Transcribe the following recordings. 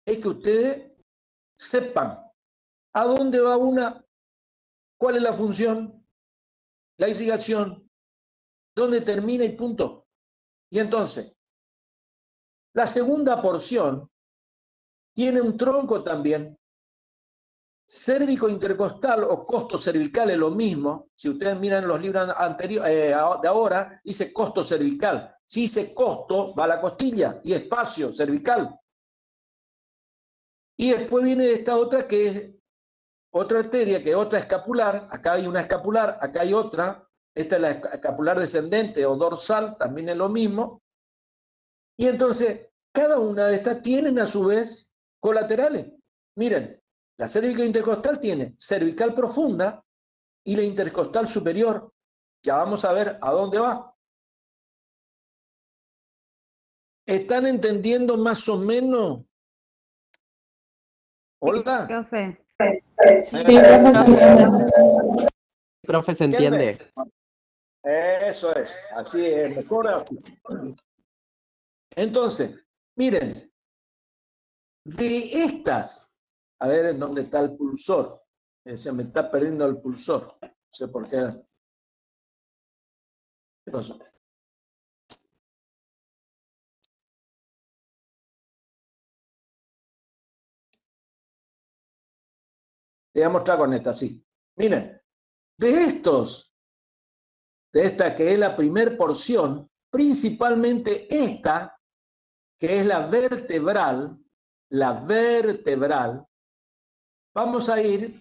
es que ustedes sepan a dónde va una, cuál es la función, la irrigación, dónde termina y punto. Y entonces, la segunda porción tiene un tronco también, cérvico intercostal o costo cervical es lo mismo. Si ustedes miran los libros anteriores, de ahora, dice costo cervical. Si dice costo, va a la costilla y espacio cervical. Y después viene esta otra que es otra arteria, que es otra escapular. Acá hay una escapular, acá hay otra. Esta es la escapular descendente o dorsal, también es lo mismo. Y entonces, cada una de estas tienen a su vez colaterales. Miren, la cérvica intercostal tiene cervical profunda y la intercostal superior. Ya vamos a ver a dónde va. ¿Están entendiendo más o menos? ¿Hola? Sí, profe. Sí, profe, se entiende. Profe, ¿se entiende? Eso es, así es, mejor así. Entonces, miren, de estas, a ver en dónde está el pulsor. Se me está perdiendo el pulsor. No sé por qué. ¿Qué pasó? Le voy a mostrar con esta, sí. Miren, de esta que es la primer porción, principalmente esta, que es la vertebral, vamos a ir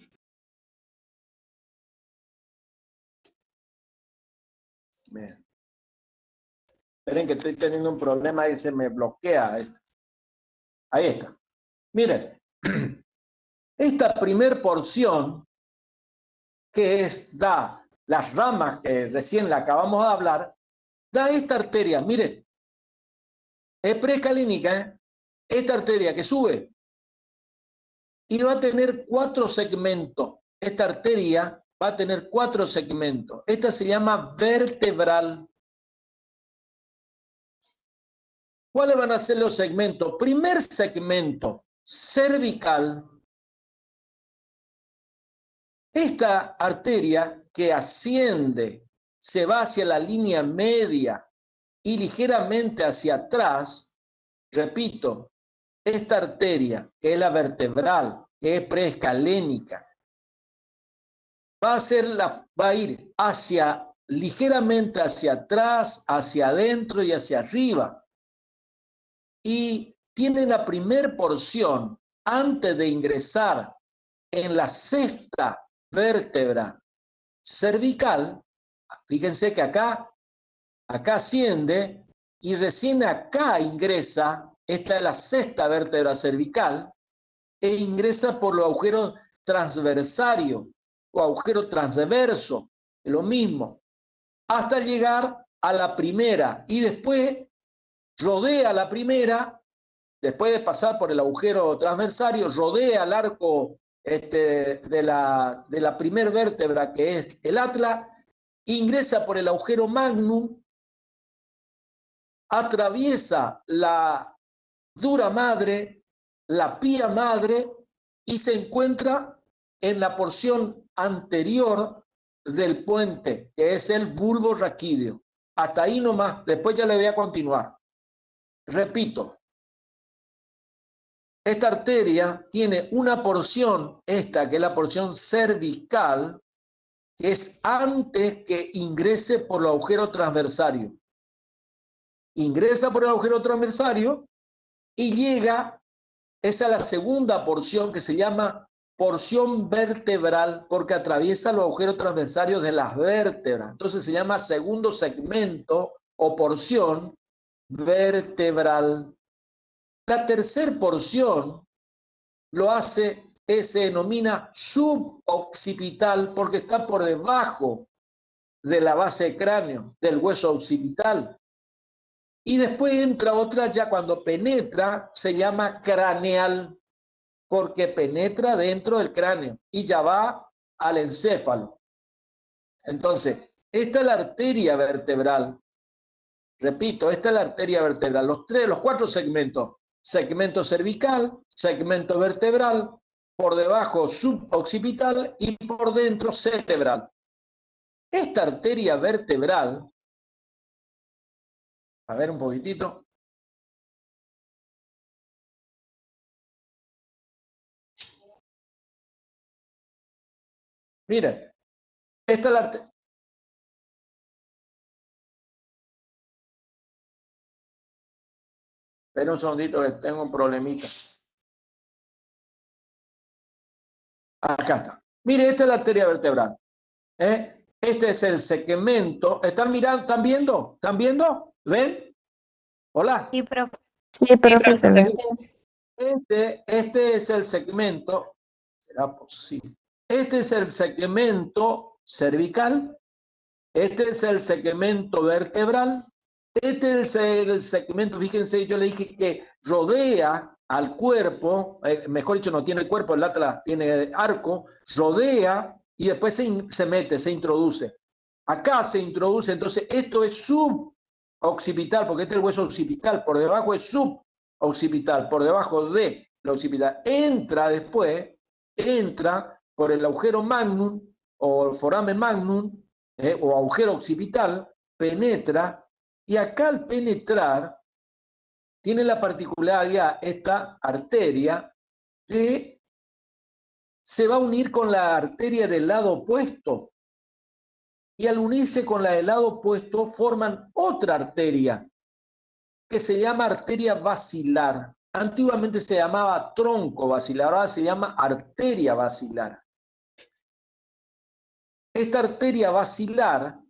Miren. Esperen que estoy teniendo un problema y se me bloquea esto. Ahí está. Miren, esta primer porción que da las ramas que recién la acabamos de hablar, da esta arteria, miren, es preescalínica, ¿eh? Esta arteria que sube y va a tener 4 segmentos. Esta arteria va a tener 4 segmentos. Esta se llama vertebral. ¿Cuáles van a ser los segmentos? Primer segmento, cervical. Esta arteria que asciende, se va hacia la línea media y ligeramente hacia atrás, repito, esta arteria, que es la vertebral, que es preescalénica, va a ir ligeramente hacia atrás, hacia adentro y hacia arriba. Y tiene la primer porción, antes de ingresar en la sexta vértebra cervical, fíjense que acá asciende y recién acá ingresa, esta es la sexta vértebra cervical, e ingresa por los agujeros transversarios o agujero transverso, lo mismo, hasta llegar a la primera y después rodea la primera, después de pasar por el agujero transversario, rodea el arco de la primer vértebra que es el atlas, ingresa por el agujero magnum, atraviesa la dura madre, la pía madre y se encuentra en la porción anterior del puente, que es el bulbo raquídeo. Hasta ahí nomás, después ya le voy a continuar. Repito, esta arteria tiene una porción, esta que es la porción cervical, que es antes que ingrese por el agujero transversario. Ingresa por el agujero transversario y llega, esa es la segunda porción que se llama porción vertebral, porque atraviesa los agujeros transversarios de las vértebras. Entonces se llama segundo segmento o porción vertebral. La tercera porción se denomina suboccipital porque está por debajo de la base de cráneo, del hueso occipital. Y después entra otra, ya cuando penetra, se llama craneal, porque penetra dentro del cráneo y ya va al encéfalo. Entonces, esta es la arteria vertebral. Repito, esta es la arteria vertebral. Los 4 segmentos: segmento cervical, segmento vertebral, por debajo suboccipital y por dentro cerebral. Esta arteria vertebral, a ver un poquitito. Miren, esta es la arteria. Espera un segundito que tengo un problemita. Acá está. Mire, esta es la arteria vertebral. Este es el segmento. ¿Están mirando? ¿Están viendo? ¿Están viendo? ¿Ven? Hola. Sí, profe. Sí, profe, se ve. Este es el segmento. ¿Será posible? Este es el segmento cervical. Este es el segmento vertebral. Este es el segmento, fíjense, yo le dije que rodea al cuerpo, mejor dicho, no tiene cuerpo, el atlas tiene arco, rodea y después se mete, se introduce. Acá se introduce, entonces esto es suboccipital, porque este es el hueso occipital, por debajo es suboccipital, por debajo de la occipital. Entra después, entra por el agujero magnum o el foramen magnum o agujero occipital, penetra. Y acá al penetrar, tiene la particularidad, esta arteria, que se va a unir con la arteria del lado opuesto. Y al unirse con la del lado opuesto, forman otra arteria, que se llama arteria basilar. Antiguamente se llamaba tronco basilar, ahora se llama arteria basilar. Esta arteria basilar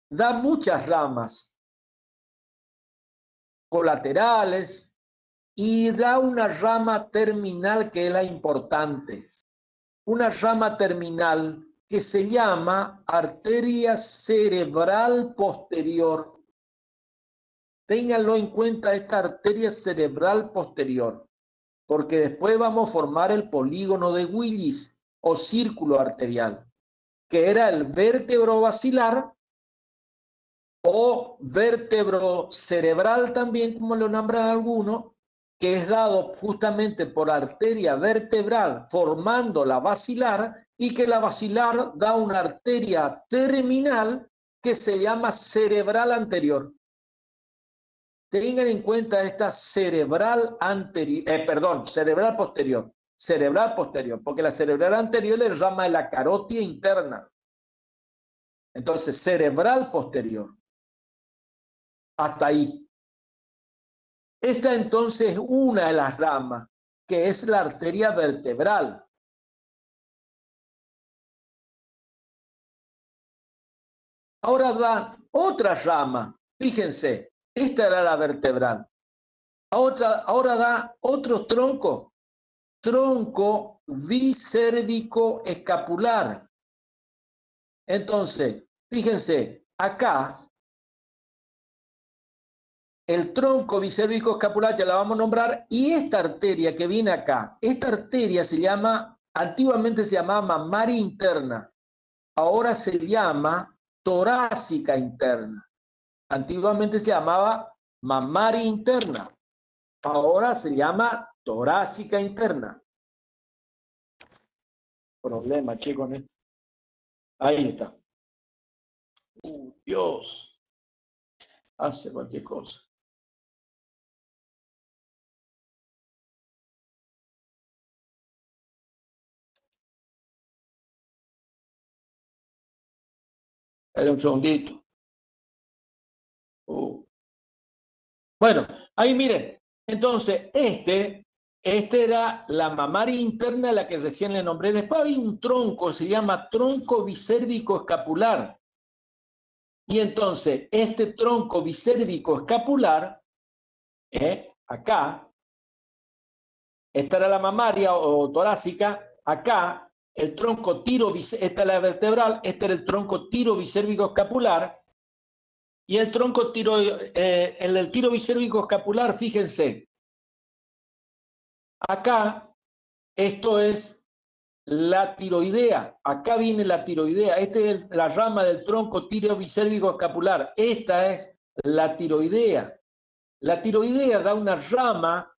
da muchas ramas colaterales y da una rama terminal que es la importante. Una rama terminal que se llama arteria cerebral posterior. Ténganlo en cuenta, esta arteria cerebral posterior, porque después vamos a formar el polígono de Willis o círculo arterial, que era el vértebro basilar o vértebro cerebral también, como lo nombran algunos, que es dado justamente por arteria vertebral formando la basilar y que la basilar da una arteria terminal que se llama cerebral anterior. Tengan en cuenta esta cerebral anterior, cerebral posterior, porque la cerebral anterior es rama de la carótida interna. Entonces, cerebral posterior. Hasta ahí. Esta entonces es una de las ramas, que es la arteria vertebral. Ahora da otra rama, fíjense, esta era la vertebral. Ahora da otro tronco, tronco bicérvico escapular. Entonces, fíjense, acá el tronco bicérvico escapular ya la vamos a nombrar, y esta arteria que viene acá, esta arteria se llama, antiguamente se llamaba mamaria interna, ahora se llama torácica interna. Antiguamente se llamaba mamaria interna, ahora se llama torácica interna. Problema, che, con esto. Ahí está. Dios. Hace cualquier cosa. Era un segundito. Bueno, ahí miren. Entonces, este era la mamaria interna, la que recién le nombré. Después hay un tronco, se llama tronco bicérvico escapular. Y entonces, este tronco bicérvico escapular, acá, esta era la mamaria o torácica, acá, el tronco esta es la vertebral, este era el tronco tiro bicérvico escapular, y el tronco el tiro bicérvico escapular, fíjense, acá, esto es la tiroidea, acá viene la tiroidea, esta es la rama del tronco tiro bicérvico escapular, esta es la tiroidea, La tiroidea da una rama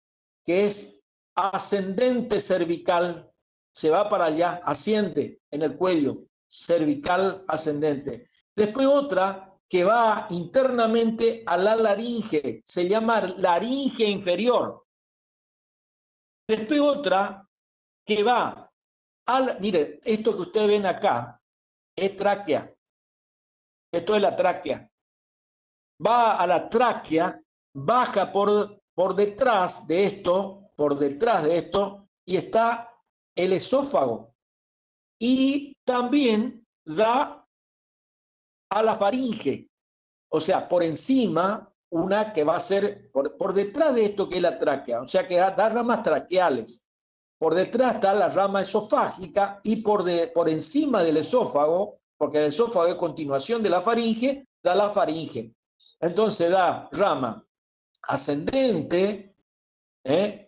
que es ascendente cervical, se va para allá, asciende en el cuello, cervical ascendente. Después otra que va internamente a la laringe, se llama laringe inferior. Después otra que va mire, esto que ustedes ven acá es tráquea. Esto es la tráquea. Va a la tráquea, baja por detrás de esto, y está el esófago. Y también da a la faringe. O sea, por encima, una que va a ser por detrás de esto que es la tráquea. O sea, que da ramas traqueales. Por detrás está la rama esofágica y por encima del esófago, porque el esófago es continuación de la faringe, da la faringe. Entonces da rama ascendente,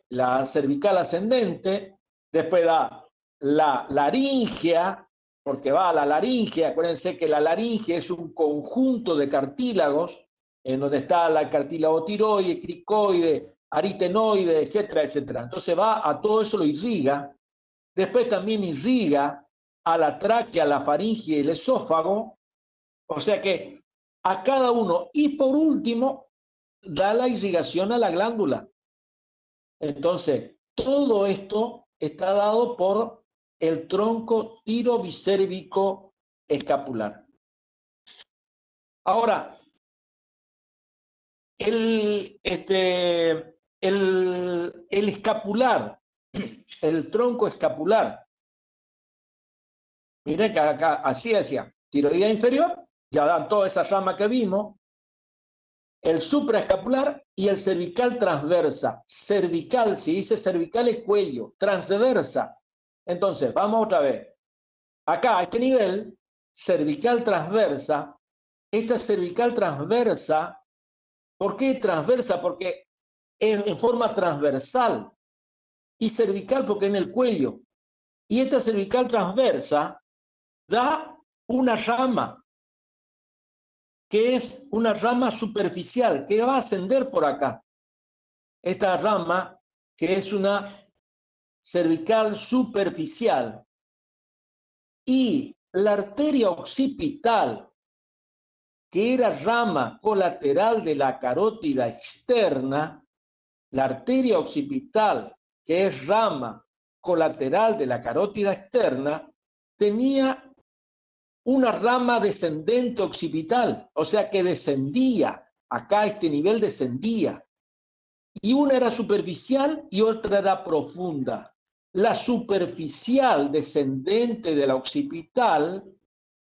la cervical ascendente, después da la laringea, porque va a la laringe. Acuérdense que la laringe es un conjunto de cartílagos, en donde está la cartílago tiroide, cricoide, aritenoide, etcétera, etcétera. Entonces va a todo eso, lo irriga. Después también irriga a la tráquea, la faringe y el esófago. O sea que a cada uno. Y por último, da la irrigación a la glándula. Entonces, todo esto está dado por el tronco tirobicérvico escapular. Ahora, el escapular, el tronco escapular, miren que acá así decía, tiroidea inferior, ya dan toda esa rama que vimos, el supraescapular y el cervical transversa. Cervical, si dice cervical es cuello, transversa. Entonces, vamos otra vez. Acá, a este nivel, cervical transversa. Esta cervical transversa, ¿por qué transversa? Porque es en forma transversal. Y cervical porque en el cuello. Y esta cervical transversa da una rama, que es una rama superficial, que va a ascender por acá. Esta rama, que es una cervical superficial. Y la arteria occipital, que era rama colateral de la carótida externa, la arteria occipital, que es rama colateral de la carótida externa, tenía una rama descendente occipital, o sea que descendía, acá a este nivel descendía, y una era superficial y otra era profunda. La superficial descendente de la occipital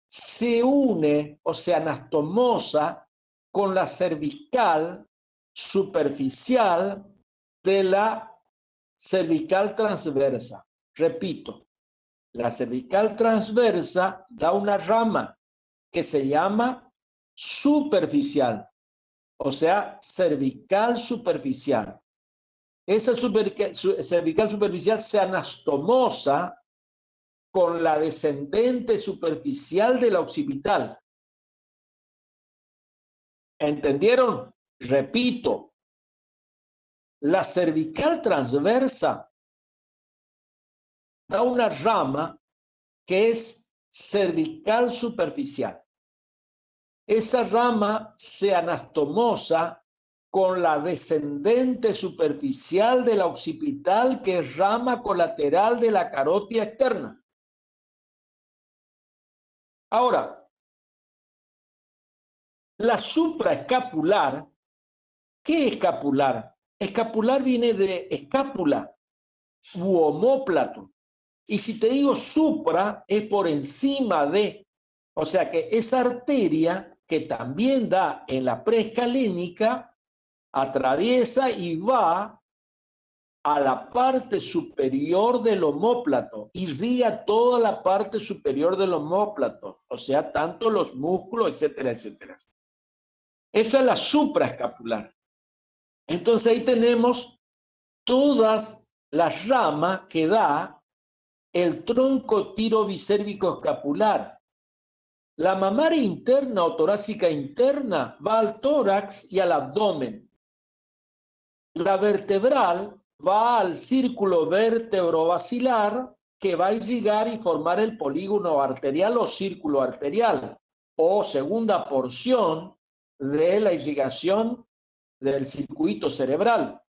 se une, o sea, anastomosa, con la cervical superficial de la cervical transversa. Repito, la cervical transversa da una rama que se llama superficial, o sea, cervical superficial. Esa cervical superficial se anastomosa con la descendente superficial de la occipital. ¿Entendieron? Repito, la cervical transversa da una rama que es cervical superficial. Esa rama se anastomosa con la descendente superficial de la occipital, que es rama colateral de la carótida externa. Ahora, la supraescapular, ¿qué es escapular? Escapular viene de escápula u omóplato. Y si te digo supra, es por encima de. O sea que esa arteria que también da en la preescalénica, atraviesa y va a la parte superior del omóplato, irriga toda la parte superior del omóplato, o sea, tanto los músculos, etcétera, etcétera. Esa es la supraescapular. Entonces ahí tenemos todas las ramas que da el tronco tirobicérvico escapular. La mamaria interna o torácica interna va al tórax y al abdomen. la vertebral va al círculo vértebro-basilar que va a irrigar y formar el polígono arterial o círculo arterial, o segunda porción de la irrigación del circuito cerebral.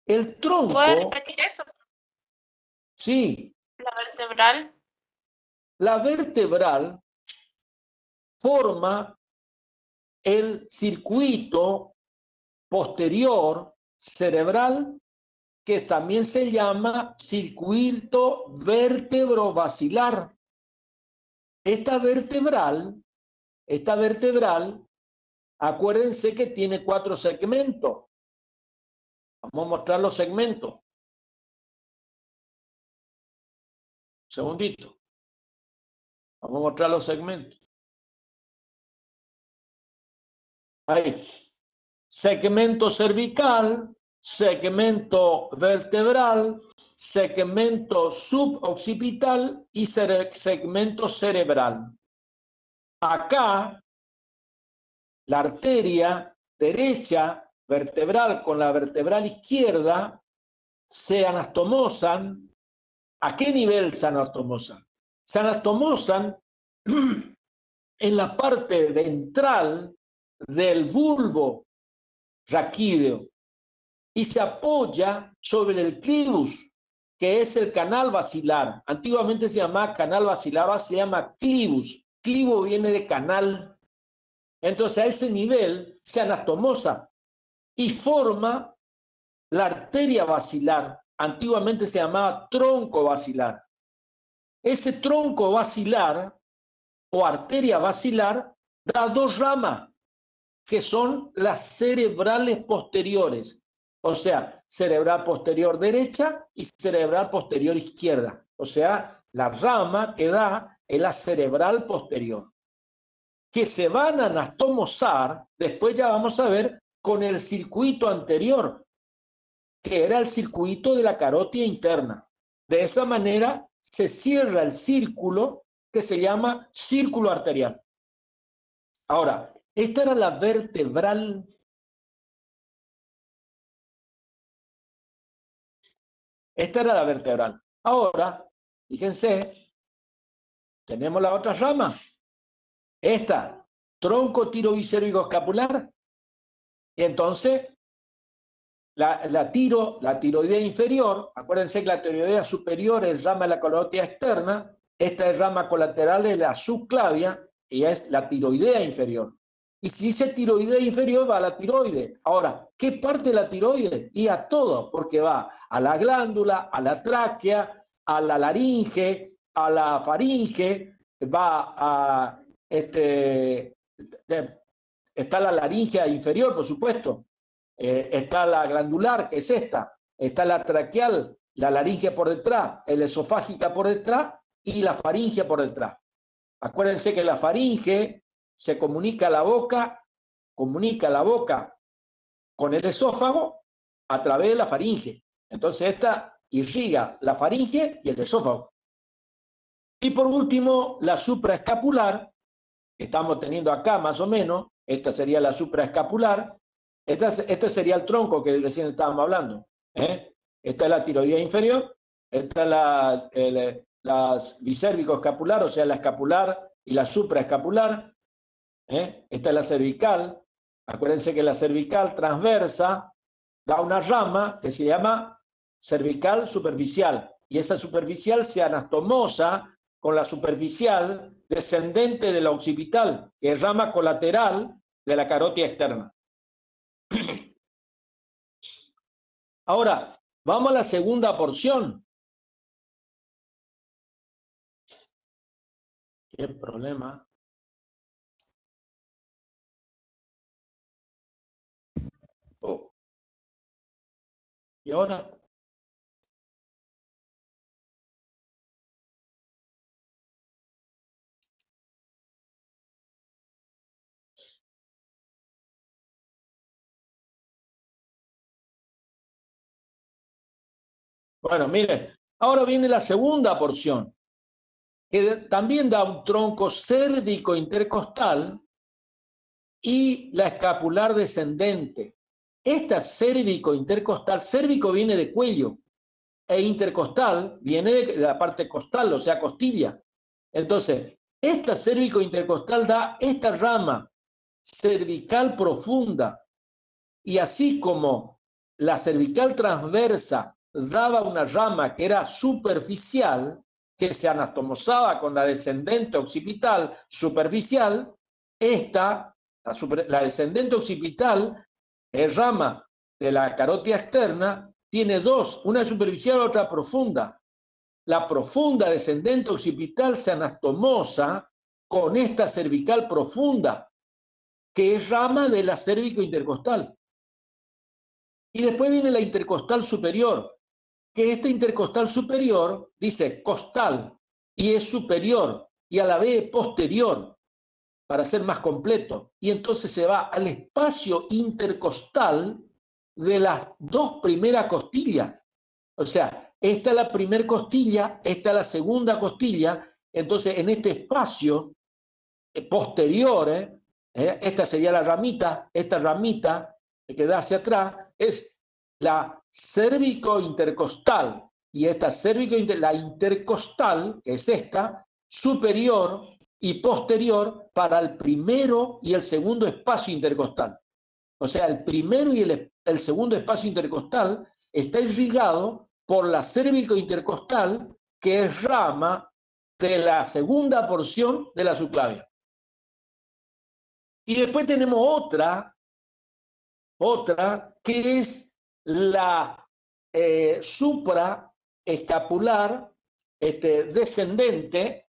El tronco... ¿Puedes repetir eso? Sí. La vertebral. La vertebral forma el circuito posterior cerebral que también se llama circuito vértebro-basilar. Esta vertebral, acuérdense que tiene 4 segmentos. Vamos a mostrar los segmentos. Un segundito. Vamos a mostrar los segmentos. Ahí. Segmento cervical, segmento vertebral, segmento suboccipital y segmento cerebral. Acá, la arteria derecha vertebral con la vertebral izquierda se anastomosan. ¿A qué nivel se anastomosan? Se anastomosan en la parte ventral del bulbo raquídeo y se apoya sobre el clivus, que es el canal basilar. Antiguamente se llamaba canal basilar, ahora se llama clivus. Clivo viene de canal. Entonces a ese nivel se anastomosa y forma la arteria basilar. Antiguamente se llamaba tronco basilar. Ese tronco basilar o arteria basilar da 2 ramas, que son las cerebrales posteriores. O sea, cerebral posterior derecha y cerebral posterior izquierda. O sea, la rama que da es la cerebral posterior, que se van a anastomosar, después ya vamos a ver, con el circuito anterior, que era el circuito de la carótida interna. De esa manera se cierra el círculo que se llama círculo arterial. Ahora, esta era la vertebral. Esta era la vertebral. Ahora, fíjense, tenemos la otra rama. Esta, tronco tiroicérvico escapular. Y entonces, la tiroidea inferior, acuérdense que la tiroidea superior es rama de la carótida externa, esta es rama colateral de la subclavia y es la tiroidea inferior. Y si dice tiroidea inferior, va a la tiroide. Ahora, ¿qué parte de la tiroide? Y a todo, porque va a la glándula, a la tráquea, a la laringe, a la faringe, va a... está la laringe inferior, por supuesto. Está la glandular, que es esta. Está la traqueal, la laringe por detrás, el esofágica por detrás y la faringe por detrás. Acuérdense que la faringe se comunica la boca con el esófago a través de la faringe. Entonces esta irriga la faringe y el esófago. Y por último, la supraescapular, que estamos teniendo acá más o menos, esta sería la supraescapular, este sería el tronco que recién estábamos hablando. Esta es la tiroidea inferior, esta es la bicérvico-escapular, o sea, la escapular y la supraescapular. Esta es la cervical. Acuérdense que la cervical transversa da una rama que se llama cervical superficial. Y esa superficial se anastomosa con la superficial descendente de la occipital, que es rama colateral de la carótida externa. Ahora, vamos a la segunda porción. ¿Qué problema? Oh. ¿Y ahora? Bueno, miren, ahora viene la segunda porción, que también da un tronco cérvico intercostal y la escapular descendente. esta cérvico-intercostal, cérvico viene de cuello, e intercostal viene de la parte costal, o sea, costilla. Entonces, esta cérvico-intercostal da esta rama cervical profunda, y así como la cervical transversa daba una rama que era superficial, que se anastomosaba con la descendente occipital superficial, la descendente occipital, rama de la carótida externa, tiene dos, una superficial y otra profunda. La profunda descendente occipital se anastomosa con esta cervical profunda, que es rama de la cérvico intercostal. Y después viene la intercostal superior, que esta intercostal superior dice costal y es superior y a la vez posterior, para ser más completo. Y entonces se va al espacio intercostal de las dos primeras costillas. O sea, esta es la primera costilla, esta es la segunda costilla. Entonces, en este espacio posterior, esta sería la ramita, esta ramita que da hacia atrás, es la cérvico-intercostal. Y esta la intercostal, que es esta, superior y posterior para el primero y el segundo espacio intercostal. O sea, el primero y el segundo espacio intercostal está irrigado por la cérvico-intercostal, que es rama de la segunda porción de la subclavia. Y después tenemos otra que es la supraescapular descendente,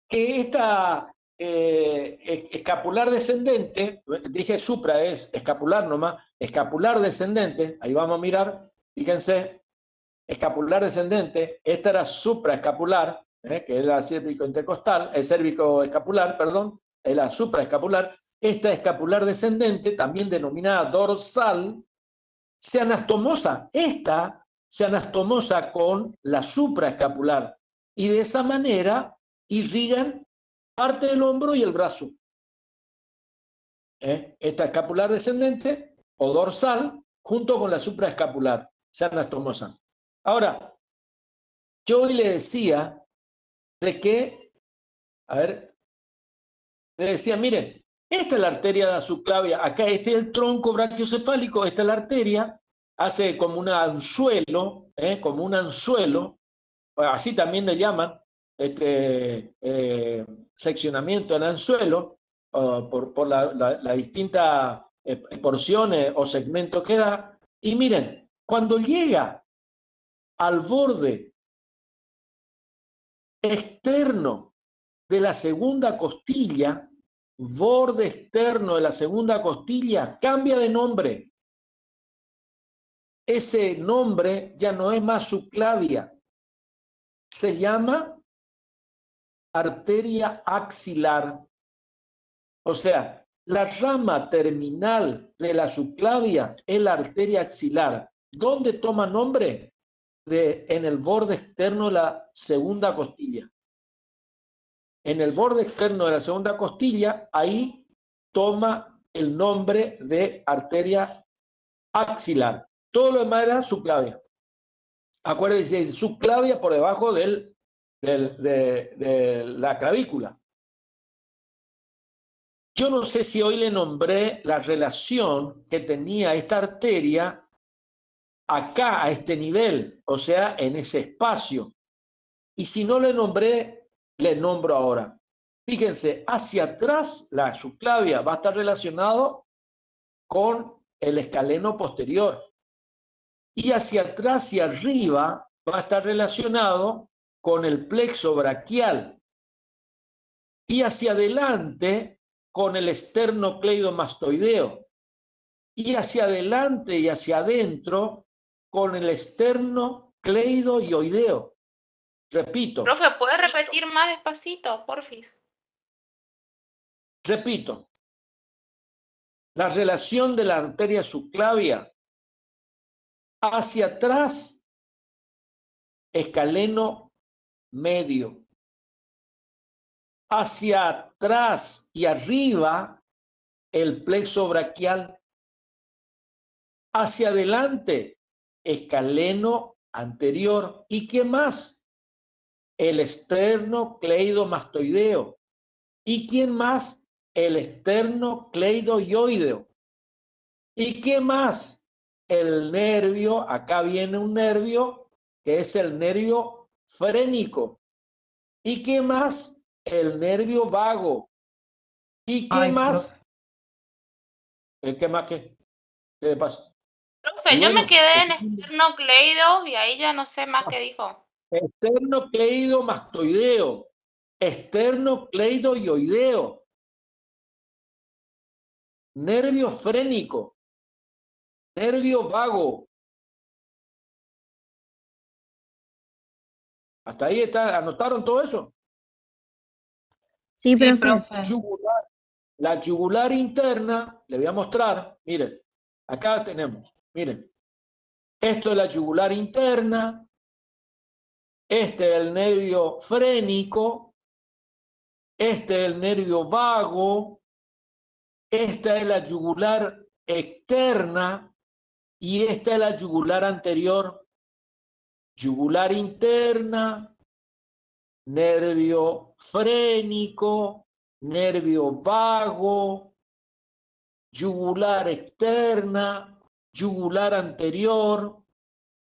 que esta escapular descendente, dije supra, es escapular nomás, escapular descendente, ahí vamos a mirar, fíjense, escapular descendente, esta era supraescapular, que es la cérvico intercostal, el cérvico escapular, perdón, es la supraescapular. Esta escapular descendente, también denominada dorsal, se anastomosa. Esta se anastomosa con la supraescapular y de esa manera irrigan parte del hombro y el brazo. Esta escapular descendente o dorsal junto con la supraescapular se anastomosan. Ahora, yo hoy le decía de que, le decía, miren, esta es la arteria de la subclavia, acá este es el tronco brachiocefálico, esta es la arteria, hace como un anzuelo, así también le llaman, seccionamiento en anzuelo, por la distintas porciones o segmentos que da. Y miren, cuando llega al borde externo de la segunda costilla, borde externo de la segunda costilla, cambia de nombre. Ese nombre ya no es más subclavia, se llama arteria axilar. O sea, la rama terminal de la subclavia es la arteria axilar. ¿Dónde toma nombre? En el borde externo de la segunda costilla. En el borde externo de la segunda costilla, ahí toma el nombre de arteria axilar. Todo lo demás era subclavia. Acuérdense, dice subclavia por debajo de la clavícula. Yo no sé si hoy le nombré la relación que tenía esta arteria acá, a este nivel, o sea, en ese espacio. Y si no le nombré, le nombro ahora. Fíjense, hacia atrás la subclavia va a estar relacionado con el escaleno posterior. Y hacia atrás y arriba va a estar relacionado con el plexo braquial. Y hacia adelante con el esternocleidomastoideo. Y hacia adelante y hacia adentro con el esternocleidoioideo. Repito. Profe, ¿puede repetir más despacito, porfis? Repito. La relación de la arteria subclavia hacia atrás, escaleno medio. Hacia atrás y arriba, el plexo braquial. Hacia adelante, escaleno anterior. ¿Y qué más? El esternocleidomastoideo. ¿Y quién más? El esternocleidoioideo. ¿Y qué más? El nervio, acá viene un nervio, que es el nervio frénico. ¿Y qué más? El nervio vago. ¿Y qué más? ¿Qué más qué? ¿Qué le pasa? Profe, Y yo me bueno, quedé en esternocleidos y ahí ya no sé más qué dijo. esternocleidomastoideo, esternocleidoioideo, nervio frénico, nervio vago. Hasta ahí está, ¿anotaron todo eso? Sí, Sí, profe. profe. Yugular. La yugular interna, le voy a mostrar, miren, acá tenemos, miren, esto es la yugular interna, este es el nervio frénico, este es el nervio vago, esta es la yugular externa y esta es la yugular anterior. Yugular interna, nervio frénico, nervio vago, yugular externa, yugular anterior.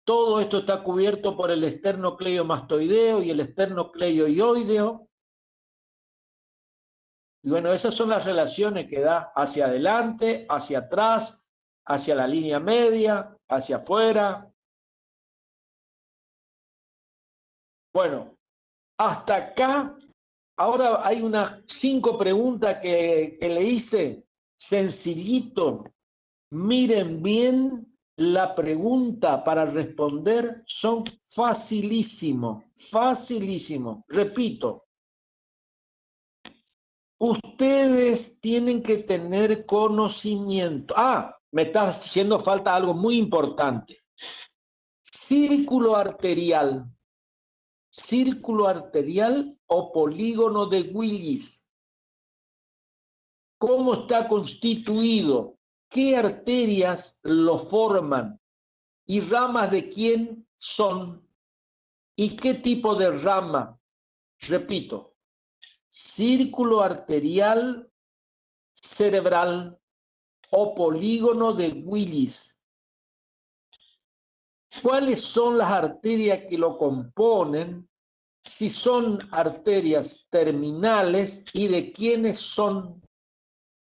Todo esto está cubierto por el esternocleidomastoideo y el esternocleidoioideo. Y bueno, esas son las relaciones que da hacia adelante, hacia atrás, hacia la línea media, hacia afuera. Bueno, hasta acá, ahora hay unas 5 preguntas que le hice, sencillito. Miren bien la pregunta para responder, son facilísimo, facilísimo. Repito, ustedes tienen que tener conocimiento. Me está haciendo falta algo muy importante. Círculo arterial o polígono de Willis. ¿Cómo está constituido? ¿Qué arterias lo forman? ¿Y ramas de quién son? ¿Y qué tipo de rama? Repito, círculo arterial cerebral o polígono de Willis. ¿Cuáles son las arterias que lo componen? Si son arterias terminales y de quiénes son.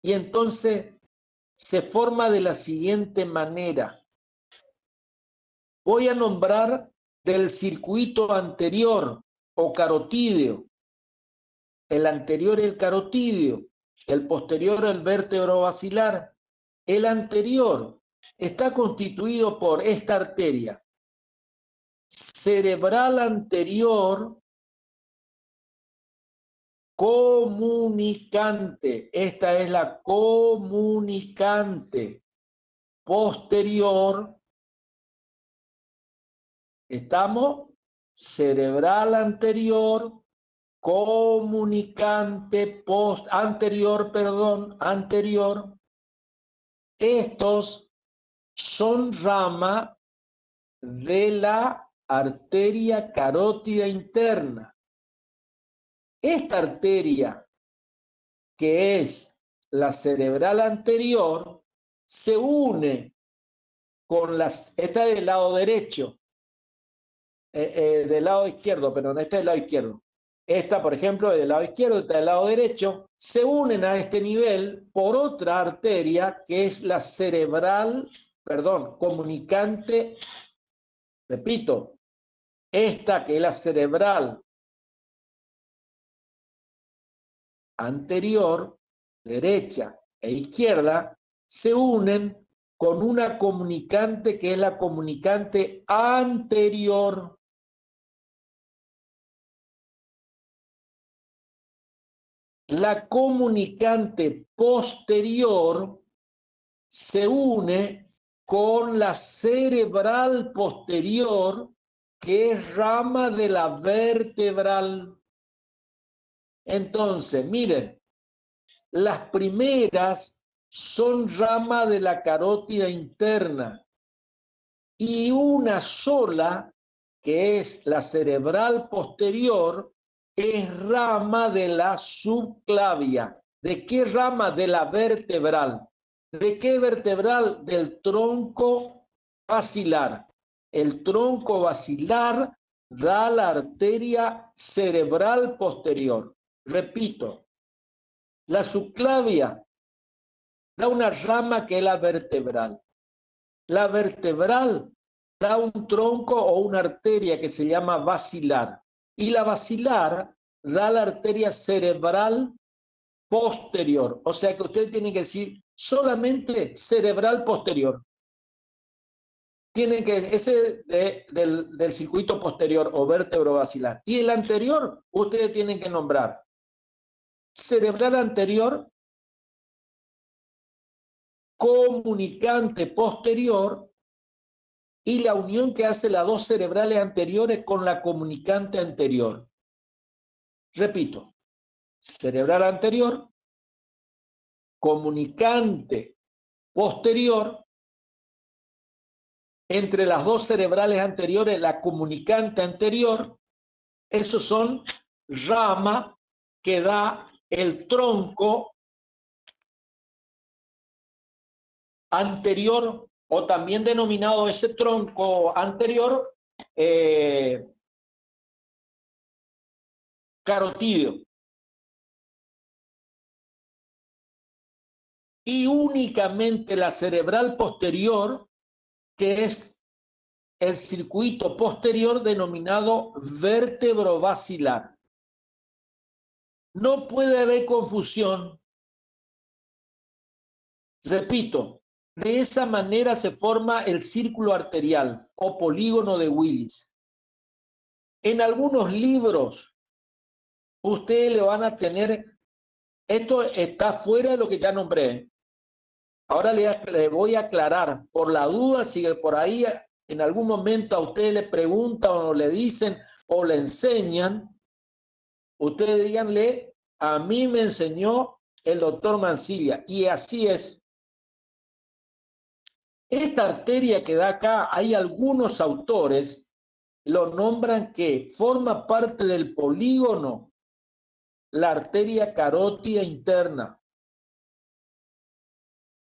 Y entonces se forma de la siguiente manera. Voy a nombrar del circuito anterior o carotídeo. El anterior el carotídeo, el posterior el vértebro basilar. El anterior está constituido por esta arteria cerebral anterior comunicante. Esta es la comunicante. Posterior, estamos, cerebral anterior, comunicante, anterior. Estos son rama de la arteria carótida interna. Esta arteria, que es la cerebral anterior, se une con esta es del lado derecho, del lado izquierdo, pero no, esta es del lado izquierdo. Esta, por ejemplo, es del lado izquierdo, esta del lado derecho, se unen a este nivel por otra arteria que es la comunicante, repito, esta que es la cerebral anterior, derecha e izquierda, se unen con una comunicante que es la comunicante anterior. La comunicante posterior se une con la cerebral posterior, que es rama de la vertebral. Entonces, miren, las primeras son rama de la carótida interna y una sola, que es la cerebral posterior, es rama de la subclavia. ¿De qué rama? De la vertebral. ¿De qué vertebral? Del tronco basilar. El tronco basilar da la arteria cerebral posterior. Repito, la subclavia da una rama que es la vertebral. La vertebral da un tronco o una arteria que se llama basilar. Y la basilar da la arteria cerebral posterior. O sea que ustedes tienen que decir solamente cerebral posterior. Tienen que, ese del circuito posterior o vértebro basilar. Y el anterior, ustedes tienen que nombrar cerebral anterior, comunicante posterior y la unión que hace las dos cerebrales anteriores con la comunicante anterior. Repito, cerebral anterior, comunicante posterior, entre las dos cerebrales anteriores, la comunicante anterior, esos son rama que da el tronco anterior, o también denominado ese tronco anterior carotídeo. Y únicamente la cerebral posterior, que es el circuito posterior denominado vértebro basilar. No puede haber confusión. Repito, de esa manera se forma el círculo arterial o polígono de Willis. En algunos libros, ustedes le van a tener, esto está fuera de lo que ya nombré. Ahora le voy a aclarar, por la duda, si por ahí en algún momento a ustedes le preguntan o le dicen o le enseñan, ustedes díganle, a mí me enseñó el doctor Mancilla, y así es. Esta arteria que da acá, hay algunos autores, lo nombran que forma parte del polígono, la arteria carótida interna.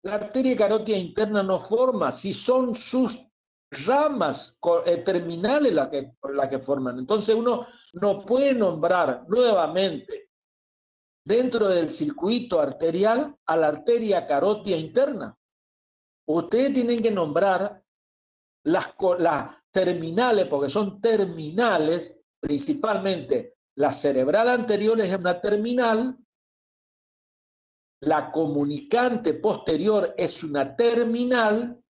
La arteria carótida interna no forma, si son sus ramas terminales las que forman. Entonces uno no puede nombrar nuevamente dentro del circuito arterial a la arteria carótida interna. Ustedes tienen que nombrar las terminales, porque son terminales, principalmente la cerebral anterior es una terminal, la comunicante posterior es una terminal,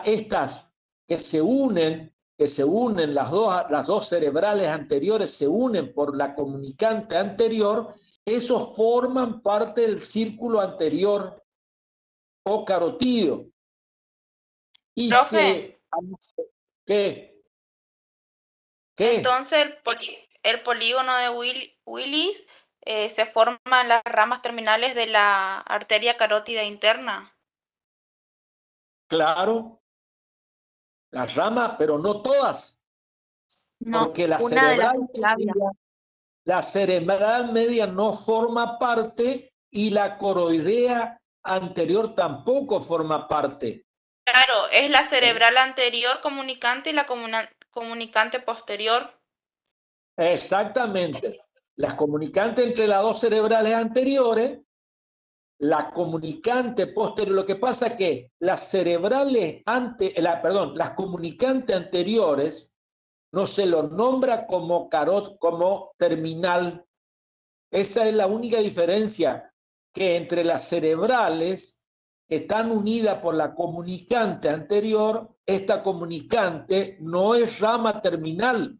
estas que se unen las dos cerebrales anteriores se unen por la comunicante anterior, esos forman parte del círculo anterior o carotídeo. Y Profe, ¿Qué? entonces el polígono de Willis se forma en las ramas terminales de la arteria carótida interna. Claro, las ramas, pero no todas. No, porque la una de las cerebral media no forma parte y la coroidea anterior tampoco forma parte. Claro, es la cerebral anterior comunicante y la comunicante posterior. Exactamente. Las comunicantes entre las dos cerebrales anteriores, la comunicante posterior. Lo que pasa es que las cerebrales las comunicantes anteriores no se lo nombra como terminal. Esa es la única diferencia, que entre las cerebrales que están unidas por la comunicante anterior, esta comunicante no es rama terminal.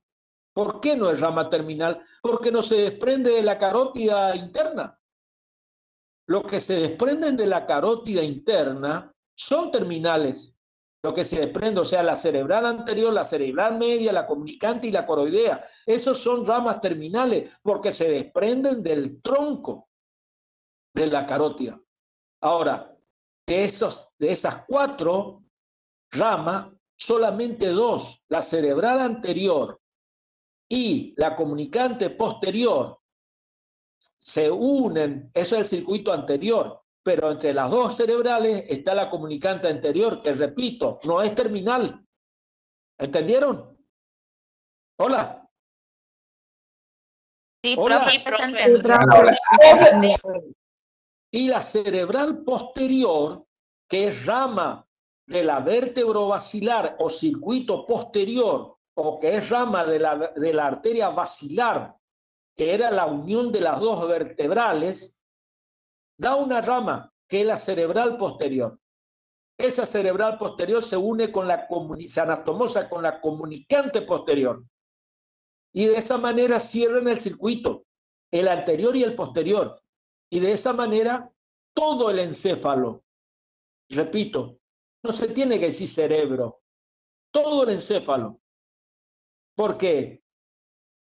¿Por qué no es rama terminal? Porque no se desprende de la carótida interna. Los que se desprenden de la carótida interna son terminales. Lo que se desprende, o sea, la cerebral anterior, la cerebral media, la comunicante y la coroidea. Esos son ramas terminales porque se desprenden del tronco de la carótida. Ahora, de esas 4 ramas, solamente 2, la cerebral anterior y la comunicante posterior, se unen. Eso es el circuito anterior, pero entre las 2 cerebrales está la comunicante anterior, que repito, no es terminal. ¿Entendieron? Hola. Sí, Hola. profe. Y la cerebral posterior, que es rama de la vértebro-basilar o circuito posterior, o que es rama de la arteria basilar, que era la unión de las 2 vertebrales, da una rama que es la cerebral posterior. Esa cerebral posterior se une con se anatomosa con la comunicante posterior. Y de esa manera cierran el circuito, el anterior y el posterior. Y de esa manera todo el encéfalo, repito, no se tiene que decir cerebro, todo el encéfalo. Porque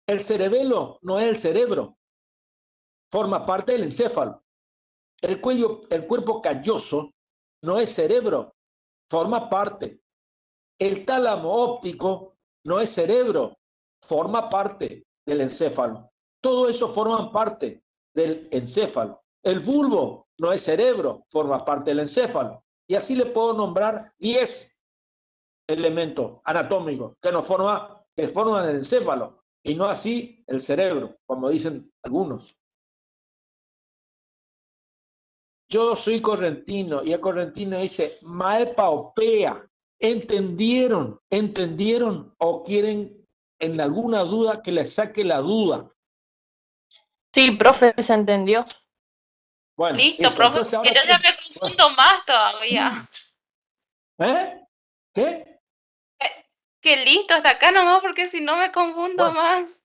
el cerebelo no es el cerebro, forma parte del encéfalo. El cuerpo calloso no es cerebro, forma parte. El tálamo óptico no es cerebro, forma parte del encéfalo. Todo eso forma parte del encéfalo. El bulbo no es cerebro, forma parte del encéfalo. Y así le puedo nombrar 10 elementos anatómicos que forman el encéfalo, y no así el cerebro, como dicen algunos. Yo soy correntino, y el correntino dice, maepa opea. ¿Entendieron? ¿Entendieron? ¿O quieren en alguna duda que les saque la duda? Sí, profe, se entendió. Bueno, Listo, profe, ahora yo ya me confundo más todavía. ¿Eh? ¿Qué? Que listo, hasta acá nomás, porque si no me confundo más.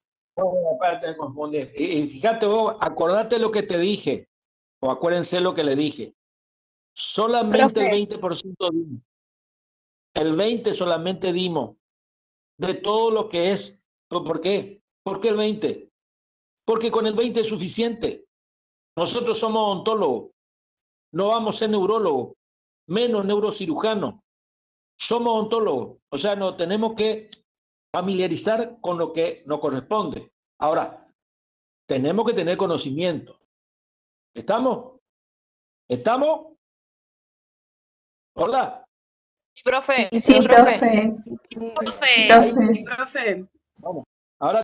Aparte de confundir. Y fíjate vos, acordate lo que te dije, o acuérdense lo que le dije. Solamente Profe. el 20% dimos. El 20% solamente dimos de todo lo que es. ¿Por qué? ¿Por qué el 20%? Porque con el 20% es suficiente. Nosotros somos odontólogos, no vamos a ser neurólogos, menos neurocirujanos. Somos odontólogos, o sea, nos tenemos que familiarizar con lo que nos corresponde. Ahora, tenemos que tener conocimiento. ¿Estamos? ¿Estamos? Hola. Sí, profe. Sí, profe. Profe. Profe. Profe. Vamos. Ahora